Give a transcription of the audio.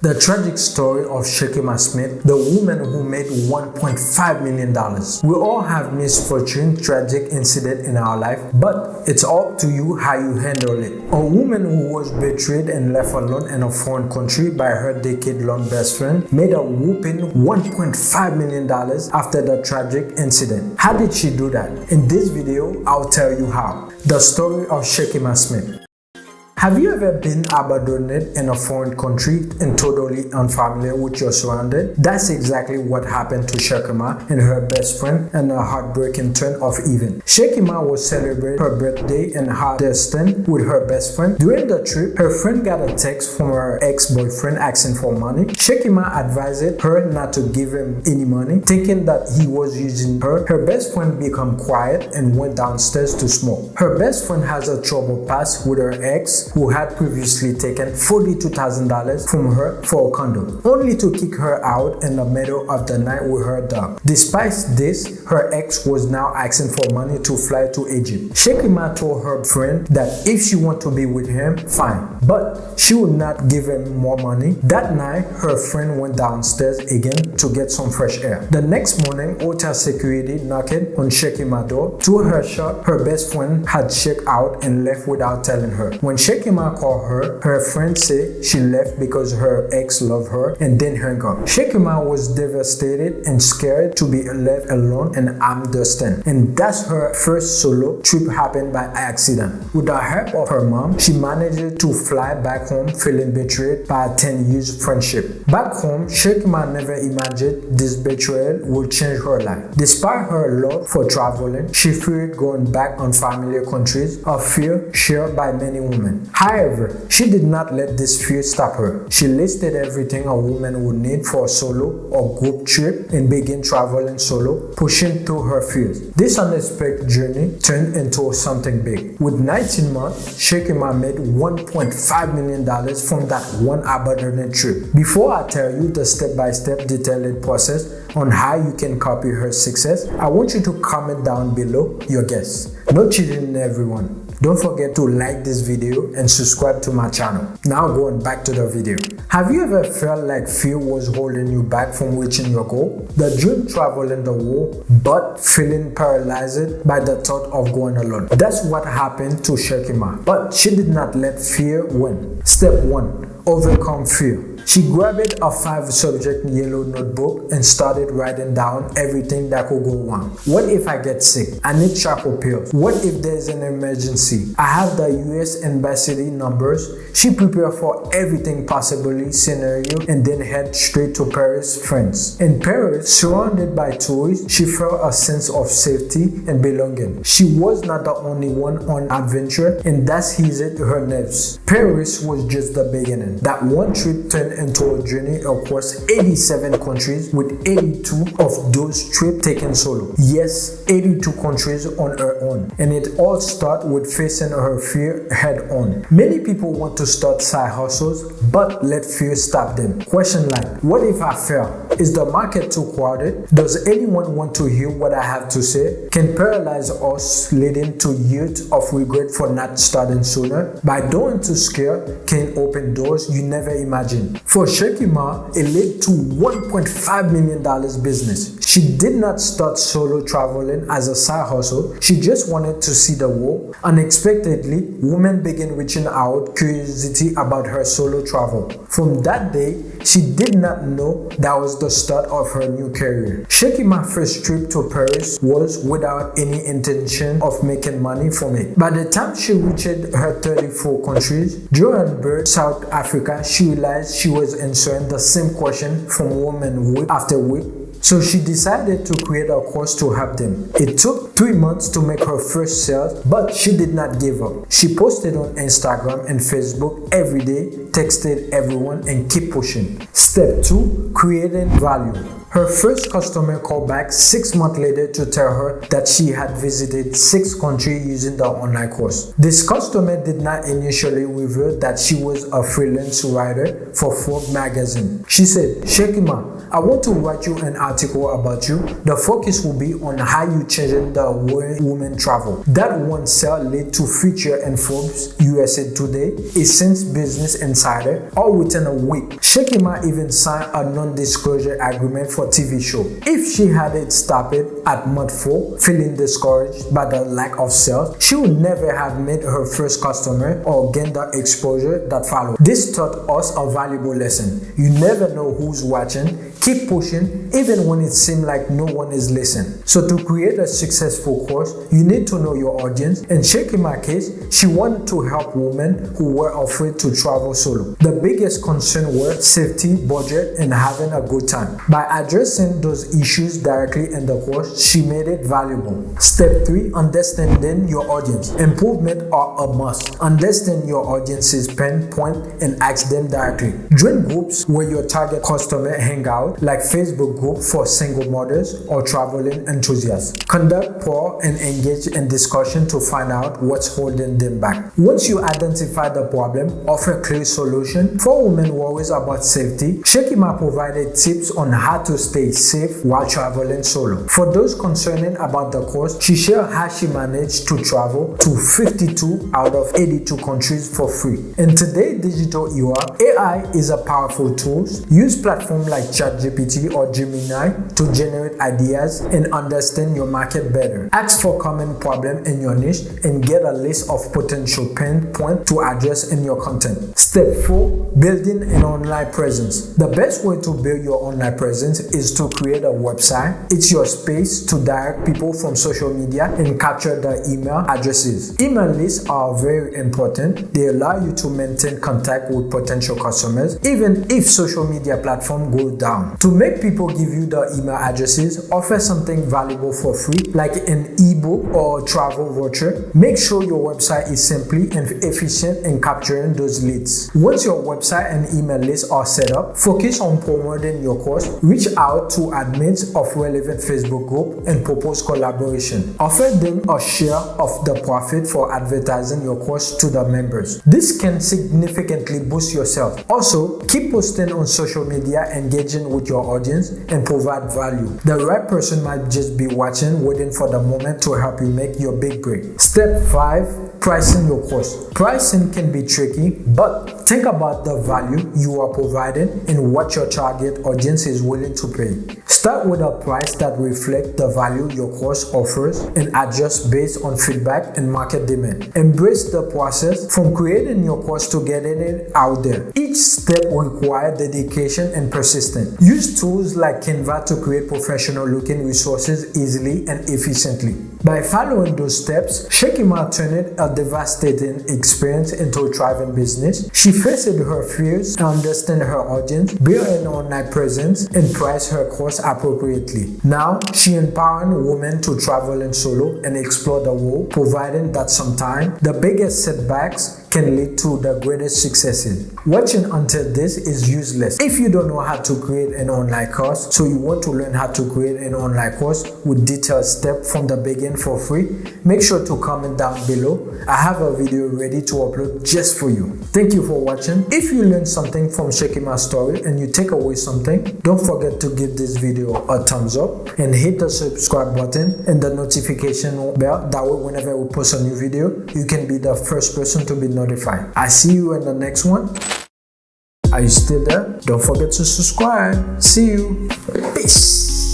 The tragic story of Shakeemah Smith, the woman who made $1.5 million. We all have misfortune, tragic incident in our life, but it's up to you how you handle it. A woman who was betrayed and left alone in a foreign country by her decade-long best friend made a whopping $1.5 million after the tragic incident. How did she do that? In this video, I'll tell you how. The story of Shakeemah Smith. Have you ever been abandoned in a foreign country and totally unfamiliar with your surroundings? That's exactly what happened to Shakeemah and her best friend in a heartbreaking turn of events. Shakeemah was celebrating her birthday in Houston with her best friend. During the trip, her friend got a text from her ex-boyfriend asking for money. Shakeemah advised her not to give him any money, thinking that he was using her. Her best friend became quiet and went downstairs to smoke. Her best friend has a troubled past with her ex, who had previously taken $42,000 from her for a condo, only to kick her out in the middle of the night with her dog. Despite this, her ex was now asking for money to fly to Egypt. Shakeemah told her friend that if she wanted to be with him, fine, but she would not give him more money. That night, her friend went downstairs again to get some fresh air. The next morning, hotel security knocked on Shakeemah's door. To her shock, her best friend had checked out and left without telling her. When Shakeemah called her, her friend said she left because her ex loved her and then hung up. Shakeemah was devastated and scared to be left alone and understand. And that's her first solo trip happened by accident. With the help of her mom, she managed to fly back home feeling betrayed by a 10 years friendship. Back home, Shakeemah never imagined this betrayal would change her life. Despite her love for traveling, she feared going back on familiar countries, a fear shared by many women. However, she did not let this fear stop her. She listed everything a woman would need for a solo or group trip and began traveling solo, pushing through her fears. This unexpected journey turned into something big. With 19 months, Shakeemah made $1.5 million from that one abandoned trip. Before I tell you the step-by-step detailed process on how you can copy her success, I want you to comment down below your guess. No cheating, everyone. Don't forget to like this video and subscribe to my channel. Now going back to the video. Have you ever felt like fear was holding you back from reaching your goal? The dream traveling the world, but feeling paralyzed by the thought of going alone. That's what happened to Shakeemah, but she did not let fear win. Step 1. Overcome fear. She grabbed a 5-subject yellow notebook and started writing down everything that could go wrong. What if I get sick? I need charcoal pills. What if there's an emergency? I have the US embassy numbers. She prepared for everything possibly scenario and then head straight to Paris, France. In Paris, surrounded by tourists, she felt a sense of safety and belonging. She was not the only one on adventure, and that eased her nerves. Paris was just the beginning. That one trip turned into a journey across 87 countries with 82 of those trips taken solo. Yes, 82 countries on her own. And it all started with facing her fear head on. Many people want to start side hustles, but let fear stop them. Question like, what if I fail? Is the market too crowded? Does anyone want to hear what I have to say? Can paralyze us, leading to years of regret for not starting sooner? By doing too scared can open doors you never imagined. For Shakeemah, it led to $1.5 million business. She did not start solo traveling as a side hustle. She just wanted to see the world. Unexpectedly, women began reaching out, curiosity about her solo travel. From that day, she did not know that was the start of her new career. Shakeemah's first trip to Paris was without any intention of making money from it. By the time she reached her 34 countries, Johannesburg, South Africa, she realized she was answering the same question from women week after week. So she decided to create a course to help them. It took 3 months to make her first sales, but she did not give up. She posted on Instagram and Facebook every day, texted everyone, and keep pushing. Step 2. Creating value. Her first customer called back 6 months later to tell her that she had visited 6 countries using the online course. This customer did not initially reveal that she was a freelance writer for Forbes magazine. She said, "Shakeemah, I want to write you an article about you. The focus will be on how you changed the way women travel." That one sale led to feature in Forbes, USA Today, Essence Business Insider, all within a week. Shakeemah even signed a non-disclosure agreement for TV show. If she hadn't stopped at month 4, feeling discouraged by the lack of sales, she would never have made her first customer or gained the exposure that followed. This taught us a valuable lesson. You never know who's watching. Keep pushing even when it seems like no one is listening. So to create a successful course, you need to know your audience. In Shakeemah's case, she wanted to help women who were afraid to travel solo. The biggest concern were safety, budget, and having a good time. By addressing those issues directly in the course, she made it valuable. Step 3, understanding your audience. Improvement are a must. Understand your audience's pain point and ask them directly. Join groups where your target customer hang out, like Facebook group for single mothers or traveling enthusiasts. Conduct poll and engage in discussion to find out what's holding them back. Once you identify the problem, offer clear solution. For women worries about safety, Shakeemah provided tips on how to stay safe while traveling solo. For those concerned about the course, she shared how she managed to travel to 52 out of 82 countries for free. In today's digital era, AI is a powerful tool. Use platforms like ChatGPT or Gemini to generate ideas and understand your market better. Ask for common problems in your niche and get a list of potential pain points to address in your content. Step 4, building an online presence. The best way to build your online presence is to create a website. It's your space to direct people from social media and capture their email addresses. Email lists are very important. They allow you to maintain contact with potential customers even if social media platform goes down. To make people give you the email addresses, offer something valuable for free like an ebook or travel voucher. Make sure your website is simply and efficient in capturing those leads. Once your website and email list are set up, focus on promoting your course. Reach out to admins of relevant Facebook group and propose collaboration. Offer them a share of the profit for advertising your course to the members. This can significantly boost your sales. Also, keep posting on social media, engaging with your audience and provide value. The right person might just be watching, waiting for the moment to help you make your big break. Step 5, pricing your course. Pricing can be tricky, but think about the value you are providing and what your target audience is willing to pay. Start with a price that reflects the value your course offers and adjust based on feedback and market demand. Embrace the process from creating your course to getting it out there. Each step requires dedication and persistence. Use tools like Canva to create professional looking resources easily and efficiently. By following those steps, Shakeemah turned a devastating experience into a thriving business. She faced her fears, understood her audience, built an online presence, and priced her course appropriately. Now, she empowers women to travel in solo and explore the world, providing that sometimes the biggest setbacks can lead to the greatest successes. Watching until this is useless. If you don't know how to create an online course, so you want to learn how to create an online course with detailed steps from the beginning for free, make sure to comment down below. I have a video ready to upload just for you. Thank you for watching. If you learned something from Shakeemah's story and you take away something, don't forget to give this video a thumbs up and hit the subscribe button and the notification bell. That way whenever we post a new video, you can be the first person to be notified. I see you in the next one. Are you still there? Don't forget to subscribe. See you. Peace.